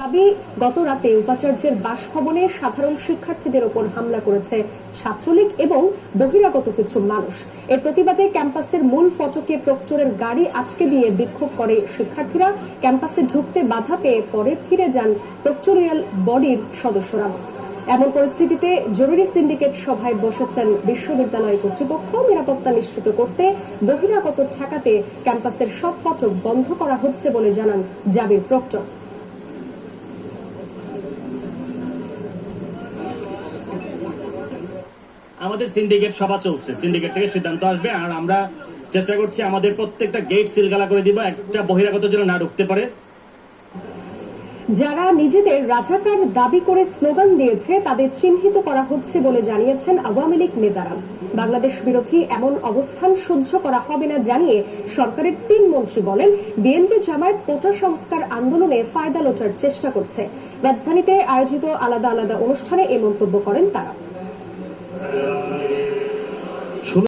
দাবি, গত রাতে উপাচার্যের বাসভবনে সাধারণ শিক্ষার্থীদের ওপর হামলা করেছে ছাত্রলীগ এবং বহিরাগত কিছু মানুষ। এর প্রতিবাদে ক্যাম্পাসের মূল ফটকে প্রক্টরের গাড়ি আটকে দিয়ে বিক্ষোভ করে শিক্ষার্থীরা। ক্যাম্পাসে ঢুকতে বাধা পেয়ে পরে ফিরে যান প্রক্টোরিয়াল বডির সদস্যরা। এমন পরিস্থিতিতে জরুরি সিন্ডিকেট সভায় বসেছেন বিশ্ববিদ্যালয় কর্তৃপক্ষ। নিরাপত্তা নিশ্চিত করতে বহিরাগত ঠেকাতে ক্যাম্পাসের সব ফটক বন্ধ করা হচ্ছে বলে জানান জাবির প্রক্টর। আমাদের সিন্ডিকেট সভা চলছে, সিন্ডিকেট থেকে সিদ্ধান্ত আসবে, আর আমরা চেষ্টা করছি আমাদের প্রত্যেকটা গেট সিলগালা করে দিব, একটা বহিরাগত যেন না ঢুকতে পারে। যারা নিজেদের রাজাকার দাবি করে স্লোগান দিয়েছে তাদের চিহ্নিত করা হচ্ছে বলে জানিয়েছেন আওয়ামী লীগ নেতারা। বাংলাদেশ বিরোধী এমন অবস্থান সহ্য করা হবে না জানিয়ে সরকারের ৩ মন্ত্রী বলেন, বিএনপি জামায়াত কোটা সংস্কার আন্দোলনে ফায়দা লোটার চেষ্টা করছে। রাজধানীতে আয়োজিত আলাদা আলাদা অনুষ্ঠানে এই মন্তব্য করেন তারা।